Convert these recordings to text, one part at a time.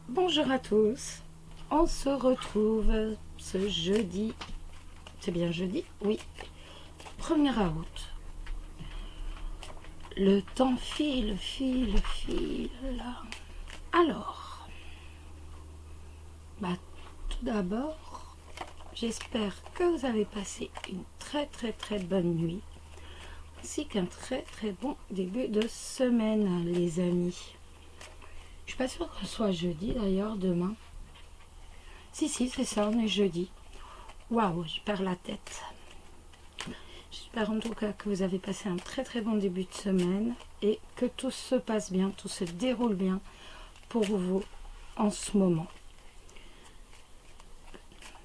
Bonjour à tous, on se retrouve ce jeudi, c'est bien jeudi? Oui, 1er août. Le temps file là. Alors, tout d'abord, j'espère que vous avez passé une très bonne nuit, ainsi qu'un très bon début de semaine, les amis. Je suis pas sûre que ce soit jeudi d'ailleurs, demain. Si, c'est ça, on est jeudi. Waouh, je perds la tête. J'espère en tout cas que vous avez passé un très bon début de semaine et que tout se passe bien, tout se déroule bien pour vous en ce moment.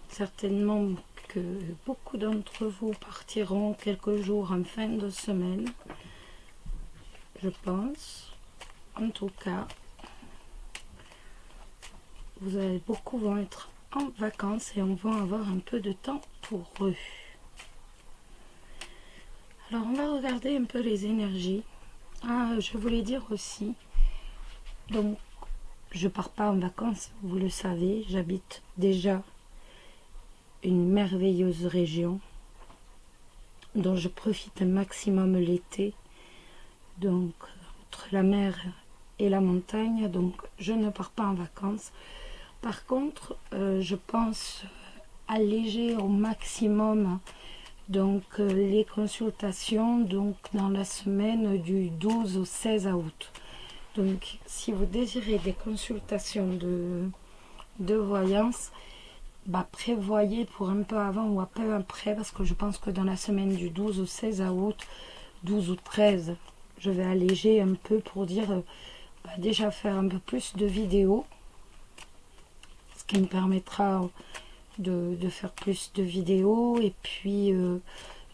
Certainement que beaucoup d'entre vous partiront quelques jours en fin de semaine, je pense. En tout cas, beaucoup vont être en vacances et on va avoir un peu de temps pour eux. Alors on va regarder un peu les énergies. Je voulais dire aussi, donc je pars pas en vacances, vous le savez, j'habite déjà une merveilleuse région dont je profite un maximum l'été, donc entre la mer et la montagne, donc je ne pars pas en vacances. Par contre, je pense alléger au maximum donc les consultations donc dans la semaine du 12 au 16 août. Donc si vous désirez des consultations de voyance, prévoyez pour un peu avant ou un peu après, parce que je pense que dans la semaine du 12 au 16 août, 12 ou 13, je vais alléger un peu pour dire déjà faire un peu plus de vidéos, ce qui me permettra de faire plus de vidéos, et puis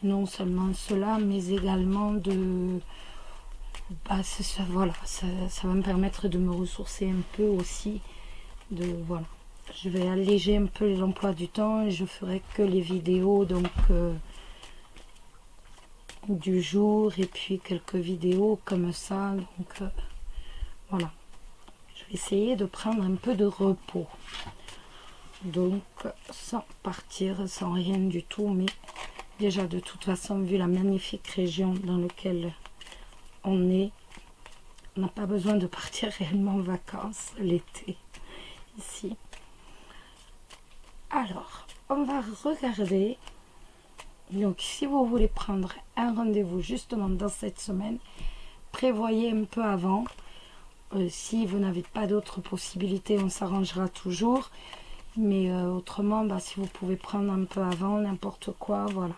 non seulement cela, mais également voilà, ça va me permettre de me ressourcer un peu aussi, voilà. Je vais alléger un peu l'emploi du temps et je ferai que les vidéos donc du jour, et puis quelques vidéos comme ça, donc voilà. Je vais essayer de prendre un peu de repos, donc sans partir, sans rien du tout, mais déjà de toute façon, vu la magnifique région dans laquelle on est, on n'a pas besoin de partir réellement en vacances l'été ici. Alors, on va regarder. Donc, si vous voulez prendre un rendez-vous justement dans cette semaine, prévoyez un peu avant. Si vous n'avez pas d'autres possibilités, on s'arrangera toujours. Mais autrement, si vous pouvez prendre un peu avant, n'importe quoi, voilà.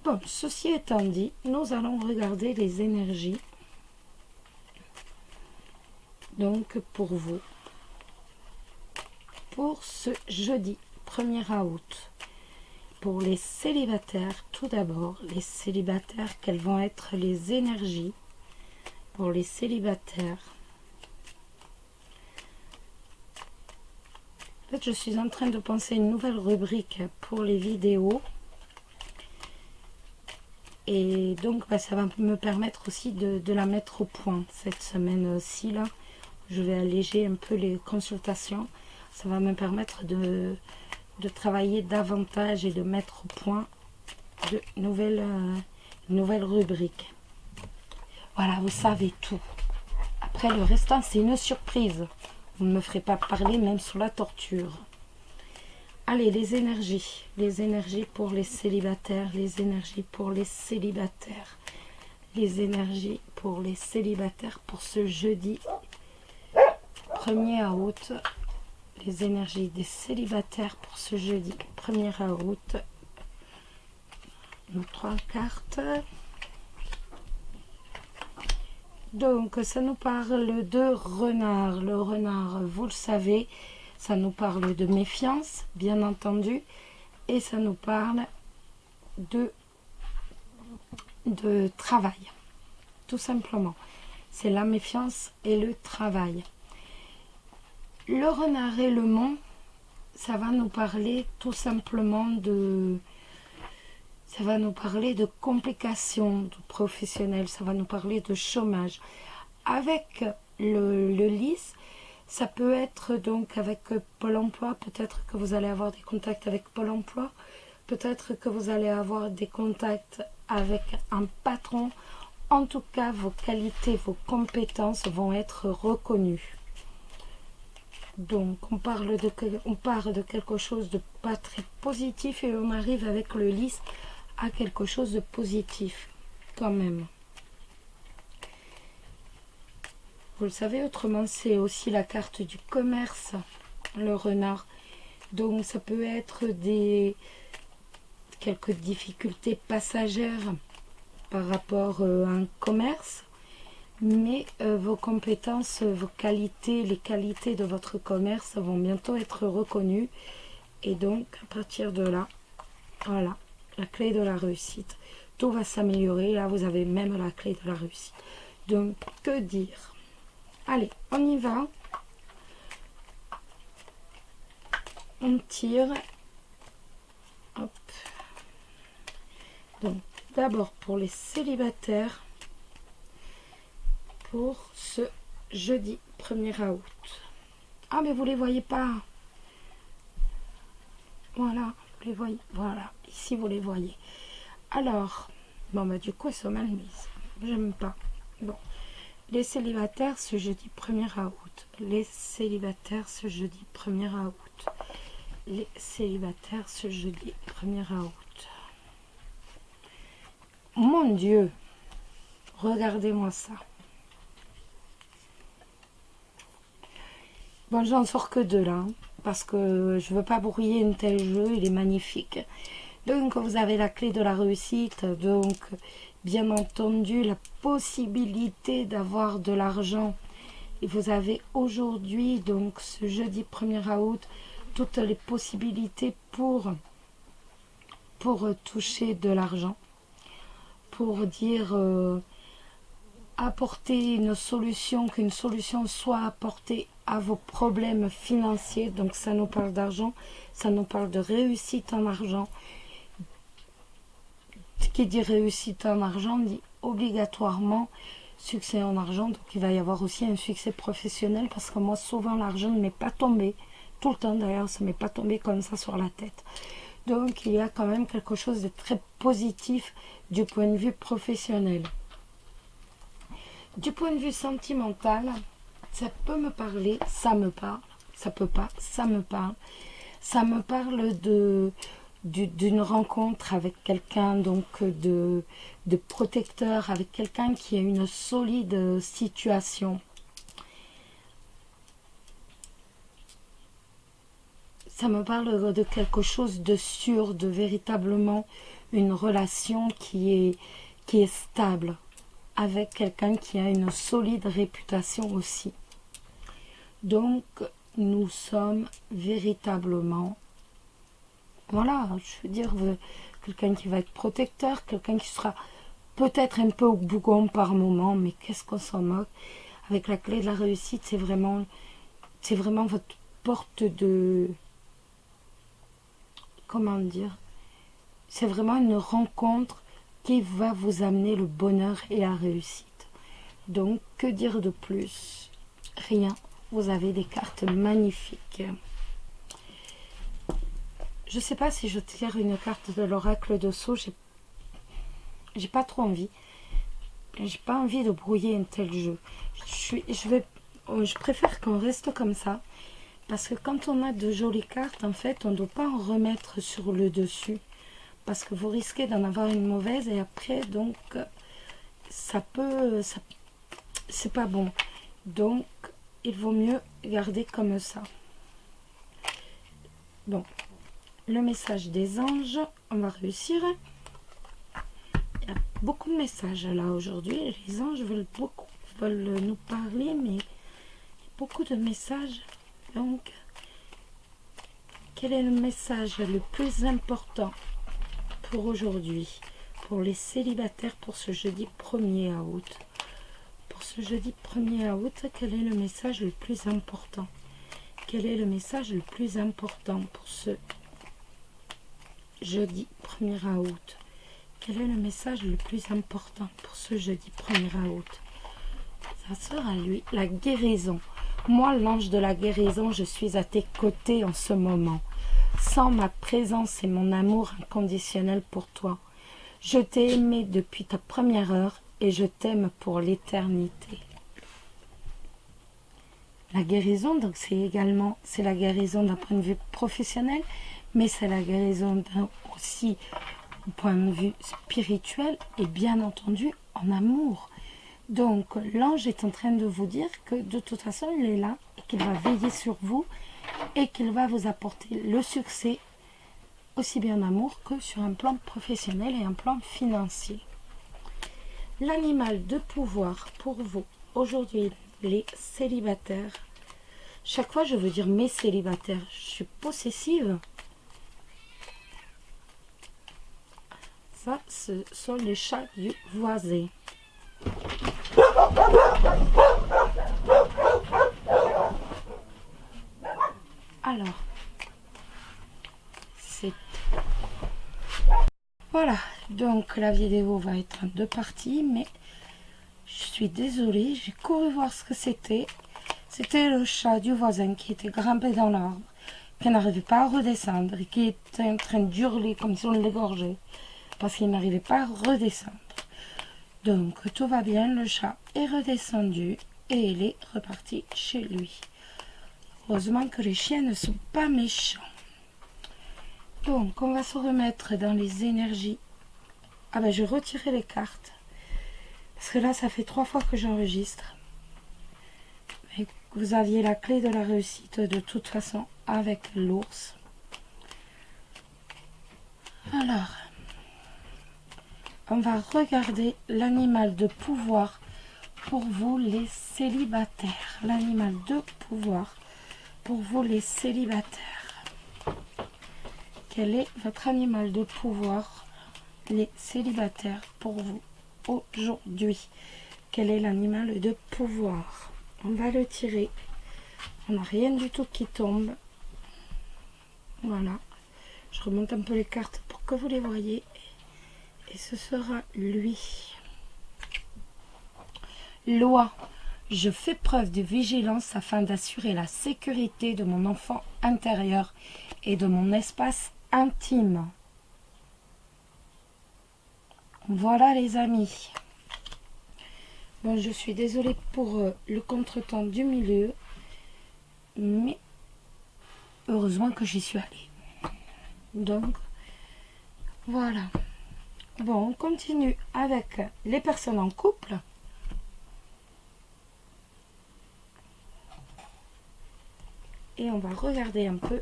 Bon, ceci étant dit, nous allons regarder les énergies. Donc, pour vous, pour ce jeudi 1er août, pour les célibataires, tout d'abord, les célibataires, quelles vont être les énergies pour les célibataires? En fait, je suis en train de penser une nouvelle rubrique pour les vidéos. Et donc, ça va me permettre aussi de la mettre au point cette semaine-ci, là. Je vais alléger un peu les consultations. Ça va me permettre de travailler davantage et de mettre au point de nouvelles rubriques. Voilà, vous savez tout. Après, le restant, c'est une surprise. Vous ne me ferez pas parler même sous la torture. Allez, les énergies pour les célibataires, les énergies pour les célibataires, les énergies pour les célibataires pour ce jeudi 1er août, les énergies des célibataires pour ce jeudi 1er août. Nos 3 cartes. Donc, ça nous parle de renard. Le renard, vous le savez, ça nous parle de méfiance, bien entendu, et ça nous parle de travail, tout simplement. C'est la méfiance et le travail. Le renard et le mont, ça va nous parler tout simplement ça va nous parler de complications professionnelles, ça va nous parler de chômage. Avec le lys, Ça peut être donc avec Pôle emploi, peut-être que vous allez avoir des contacts avec Pôle emploi, peut-être que vous allez avoir des contacts avec un patron. En tout cas, vos qualités, vos compétences vont être reconnues. Donc, on part de quelque chose de pas très positif et on arrive avec le lys à quelque chose de positif, quand même. Vous le savez, autrement, c'est aussi la carte du commerce, le renard. Donc, ça peut être quelques difficultés passagères par rapport à un commerce, mais vos compétences, vos qualités, les qualités de votre commerce vont bientôt être reconnues. Et donc, à partir de là, voilà, la clé de la réussite. Tout va s'améliorer. Là, vous avez même la clé de la réussite. Donc, que dire? Allez, on y va. On tire. Hop. Donc, d'abord pour les célibataires, pour ce jeudi 1er août. Ah, mais vous les voyez pas. Voilà, vous les voyez. Voilà, ici vous les voyez. Alors, bon, bah, du coup, elles sont mal mises. J'aime pas. Bon. Les célibataires ce jeudi 1er août. Les célibataires ce jeudi 1er août. Les célibataires ce jeudi 1er août. Mon Dieu, regardez-moi ça. Bon, j'en sors que deux là, parce que je veux pas brouiller un tel jeu, il est magnifique. Donc, vous avez la clé de la réussite, donc, bien entendu, la possibilité d'avoir de l'argent. Et vous avez aujourd'hui, donc, ce jeudi 1er août, toutes les possibilités pour toucher de l'argent. Pour dire apporter une solution, qu'une solution soit apportée à vos problèmes financiers. Donc ça nous parle d'argent, ça nous parle de réussite en argent. Ce qui dit réussite en argent dit obligatoirement succès en argent. Donc il va y avoir aussi un succès professionnel, parce que moi souvent l'argent ne m'est pas tombé, tout le temps d'ailleurs, ça ne m'est pas tombé comme ça sur la tête. Donc il y a quand même quelque chose de très positif du point de vue professionnel. Du point de vue sentimental, ça peut me parler, ça me parle, ça peut pas, ça me parle. Ça me parle d'une rencontre avec quelqu'un, donc de protecteur, avec quelqu'un qui a une solide situation. Ça me parle de quelque chose de sûr, de véritablement une relation qui est stable, avec quelqu'un qui a une solide réputation aussi. Donc, nous sommes véritablement, voilà, je veux dire, quelqu'un qui va être protecteur, quelqu'un qui sera peut-être un peu au bougon par moment, mais qu'est-ce qu'on s'en moque. Avec la clé de la réussite, c'est vraiment votre porte de... Comment dire? C'est vraiment une rencontre qui va vous amener le bonheur et la réussite. Donc, que dire de plus? Rien. Vous avez des cartes magnifiques. Je ne sais pas si je tire une carte de l'oracle de Sceaux. J'ai pas trop envie. J'ai pas envie de brouiller un tel jeu. Je préfère qu'on reste comme ça. Parce que quand on a de jolies cartes, en fait, on ne doit pas en remettre sur le dessus. Parce que vous risquez d'en avoir une mauvaise et après, donc, c'est pas bon. Donc, il vaut mieux garder comme ça. Bon, le message des anges, on va réussir. Il y a beaucoup de messages là aujourd'hui. Les anges veulent nous parler, mais il y a beaucoup de messages. Donc, quel est le message le plus important pour aujourd'hui, pour les célibataires, pour ce jeudi 1er août? Pour ce jeudi 1er août, quel est le message le plus important? Quel est le message le plus important pour ce jeudi 1er août? Quel est le message le plus important pour ce jeudi 1er août? Ça sera lui, la guérison. Moi, l'ange de la guérison, je suis à tes côtés en ce moment. Sans ma présence et mon amour inconditionnel pour toi. Je t'ai aimé depuis ta première heure et je t'aime pour l'éternité. La guérison, donc c'est la guérison d'un point de vue professionnel, mais c'est la guérison aussi d'un point de vue spirituel et bien entendu en amour. Donc l'ange est en train de vous dire que de toute façon il est là et qu'il va veiller sur vous et qu'il va vous apporter le succès aussi bien en amour que sur un plan professionnel et un plan financier. L'animal de pouvoir pour vous aujourd'hui, les célibataires. Chaque fois je veux dire mes célibataires, je suis possessive. Ça, ce sont les chats du voisin. Alors, c'est... Voilà, donc la vidéo va être en 2 parties, mais je suis désolée, j'ai couru voir ce que c'était. C'était le chat du voisin qui était grimpé dans l'arbre, qui n'arrivait pas à redescendre et qui était en train d'hurler comme si on l'égorgeait, parce qu'il n'arrivait pas à redescendre. Donc tout va bien, le chat est redescendu et il est reparti chez lui. Heureusement que les chiens ne sont pas méchants. Donc on va se remettre dans les énergies. Ah ben je retirais les cartes. Parce que là ça fait 3 fois que j'enregistre. Et vous aviez la clé de la réussite de toute façon avec l'ours. Alors, on va regarder l'animal de pouvoir pour vous les célibataires. L'animal de pouvoir pour vous les célibataires. Quel est votre animal de pouvoir, les célibataires, pour vous aujourd'hui? Quel est l'animal de pouvoir? On va le tirer. On n'a rien du tout qui tombe. Voilà. Je remonte un peu les cartes pour que vous les voyez. Et ce sera lui. Loi. Je fais preuve de vigilance afin d'assurer la sécurité de mon enfant intérieur et de mon espace intime. Voilà les amis. Bon, je suis désolée pour le contretemps du milieu, mais heureusement que j'y suis allée. Donc, voilà. Bon, on continue avec les personnes en couple. Et on va regarder un peu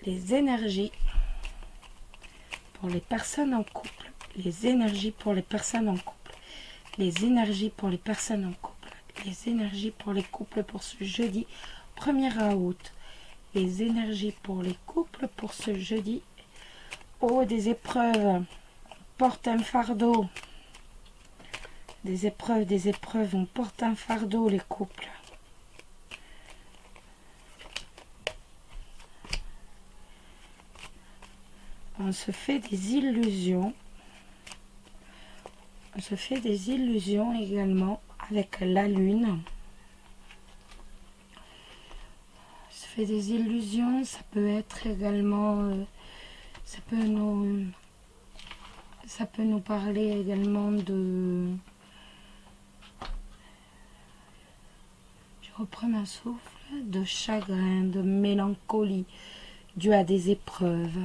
les énergies pour les personnes en couple. Les énergies pour les personnes en couple. Les énergies pour les personnes en couple. Les énergies pour les couples pour ce jeudi 1er août. Les énergies pour les couples pour ce jeudi. Oh, des épreuves. Porte un fardeau. Des épreuves. On porte un fardeau, les couples. On se fait des illusions. On se fait des illusions également avec la lune. On se fait des illusions, ça peut être également... ça peut nous parler également de... Je reprends ma souffle. De chagrin, de mélancolie due à des épreuves.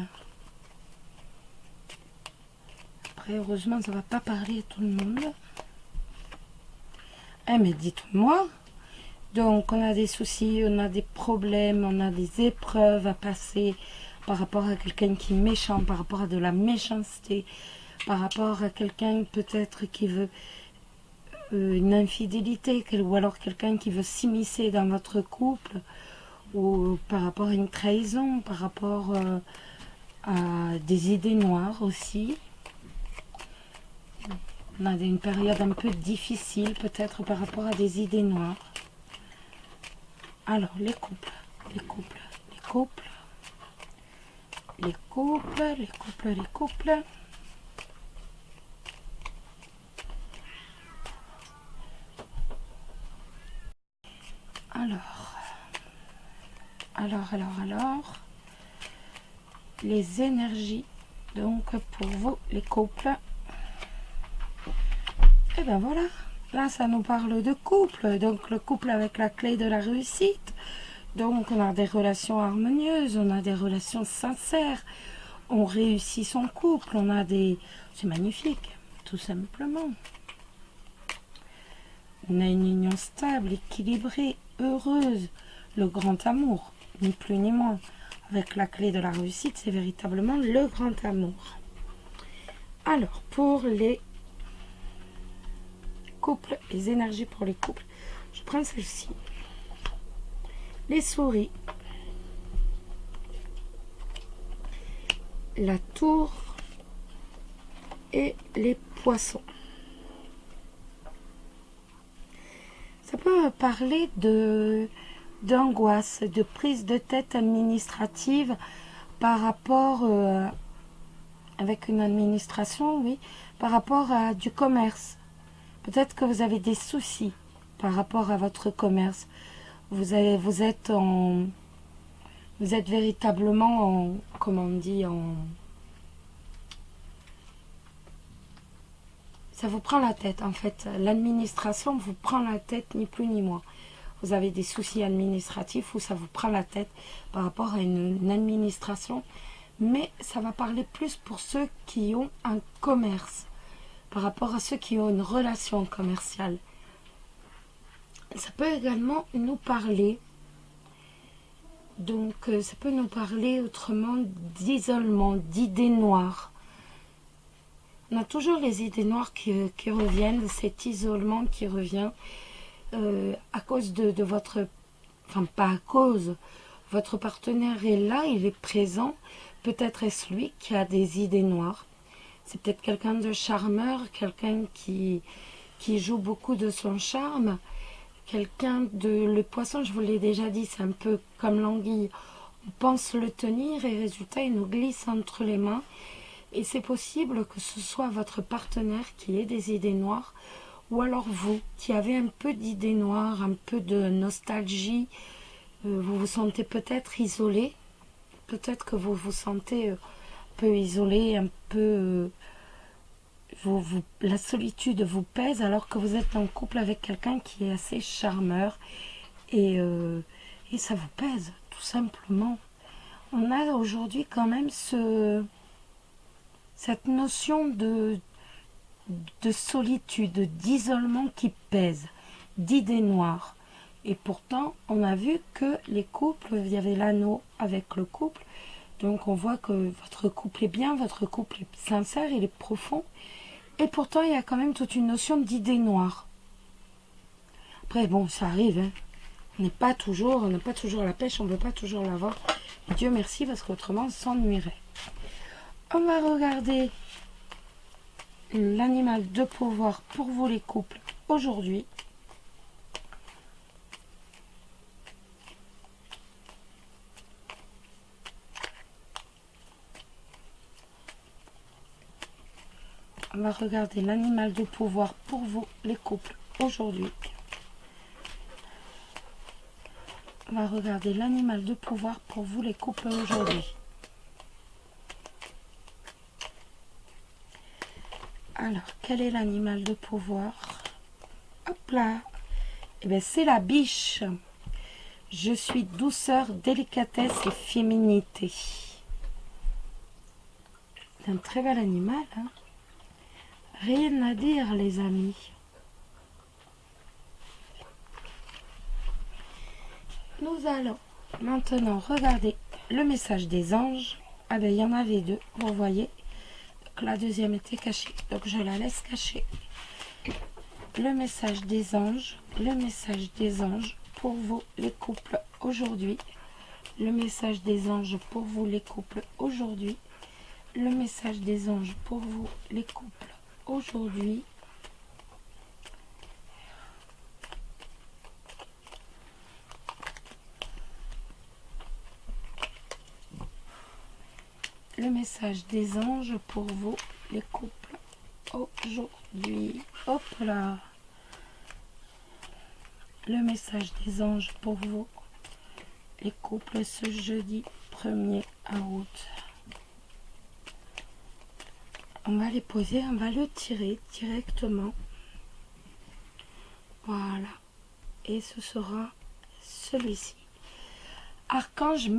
Heureusement, ça ne va pas parler à tout le monde. Eh, mais dites-moi. Donc, on a des soucis, on a des problèmes, on a des épreuves à passer par rapport à quelqu'un qui est méchant, par rapport à de la méchanceté, par rapport à quelqu'un peut-être qui veut une infidélité, ou alors quelqu'un qui veut s'immiscer dans votre couple, ou par rapport à une trahison, par rapport à des idées noires aussi. On a une période un peu difficile, peut-être par rapport à des idées noires. Alors, les couples. Alors, les énergies, donc pour vous, les couples. Et ben voilà, là ça nous parle de couple, donc le couple avec la clé de la réussite. Donc on a des relations harmonieuses, on a des relations sincères, on réussit son couple, on a des... C'est magnifique, tout simplement. On a une union stable, équilibrée, heureuse, le grand amour, ni plus ni moins. Avec la clé de la réussite, c'est véritablement le grand amour. Alors, pour les couples, les énergies pour les couples, je prends celle-ci. Les souris, la tour et les poissons. Ça peut parler d'angoisse, de prise de tête administrative par rapport avec une administration, oui, par rapport à du commerce. Peut-être que vous avez des soucis par rapport à votre commerce. Vous êtes véritablement en, comment on dit, ça vous prend la tête en fait. L'administration vous prend la tête, ni plus ni moins. Vous avez des soucis administratifs où ça vous prend la tête par rapport à une administration. Mais ça va parler plus pour ceux qui ont un commerce, par rapport à ceux qui ont une relation commerciale. Ça peut également nous parler, donc ça peut nous parler autrement d'isolement, d'idées noires. On a toujours les idées noires qui reviennent, cet isolement qui revient à cause de votre... Enfin, pas à cause. Votre partenaire est là, il est présent. Peut-être est-ce lui qui a des idées noires. C'est peut-être quelqu'un de charmeur, quelqu'un qui joue beaucoup de son charme. Quelqu'un de... Le poisson, je vous l'ai déjà dit, c'est un peu comme l'anguille. On pense le tenir et résultat, il nous glisse entre les mains. Et c'est possible que ce soit votre partenaire qui ait des idées noires, ou alors vous, qui avez un peu d'idées noires, un peu de nostalgie. Vous vous sentez peut-être isolé. Peut-être que vous vous sentez un peu isolé, un peu... la solitude vous pèse alors que vous êtes en couple avec quelqu'un qui est assez charmeur. Et ça vous pèse, tout simplement. On a aujourd'hui quand même cette notion de solitude, d'isolement qui pèse, d'idées noires. Et pourtant, on a vu que les couples, il y avait l'anneau avec le couple, donc on voit que votre couple est bien, votre couple est sincère, il est profond, et pourtant il y a quand même toute une notion d'idées noires. Après, bon, ça arrive, hein. On n'a pas toujours la pêche, on ne veut pas toujours l'avoir. Dieu merci, parce qu'autrement, on s'ennuierait. On va regarder l'animal de pouvoir pour vous les couples aujourd'hui. On va regarder l'animal de pouvoir pour vous les couples aujourd'hui. On va regarder l'animal de pouvoir pour vous les couples aujourd'hui. Alors, quel est l'animal de pouvoir? Hop là. Eh bien, c'est la biche. Je suis douceur, délicatesse et féminité. C'est un très bel animal, hein? Rien à dire, les amis. Nous allons maintenant regarder le message des anges. Ah ben, il y en avait deux, vous voyez. Donc, la deuxième était cachée, donc je la laisse cacher. Le message des anges pour vous les couples aujourd'hui. Le message des anges pour vous les couples aujourd'hui. Le message des anges pour vous les couples aujourd'hui. Le message des anges pour vous les couples aujourd'hui. Hop là. Le message des anges pour vous les couples ce jeudi 1er août. On va les poser, on va le tirer directement. Voilà. Et ce sera celui-ci. Archange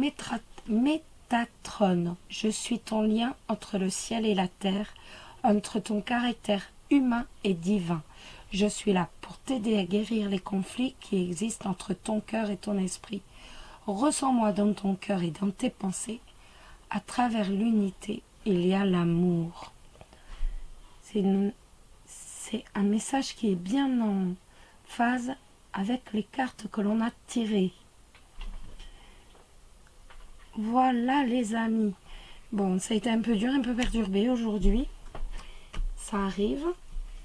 Métatron, je suis ton lien entre le ciel et la terre, entre ton caractère humain et divin. Je suis là pour t'aider à guérir les conflits qui existent entre ton cœur et ton esprit. Ressens-moi dans ton cœur et dans tes pensées. À travers l'unité, il y a l'amour. C'est un message qui est bien en phase avec les cartes que l'on a tirées. Voilà les amis. Bon, ça a été un peu dur, un peu perturbé aujourd'hui. Ça arrive.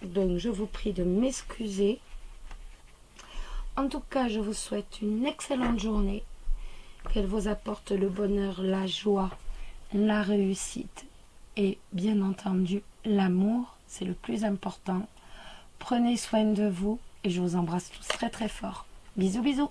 Donc je vous prie de m'excuser. En tout cas, je vous souhaite une excellente journée. Qu'elle vous apporte le bonheur, la joie, la réussite et bien entendu l'amour. C'est le plus important. Prenez soin de vous et je vous embrasse tous très très fort. Bisous bisous.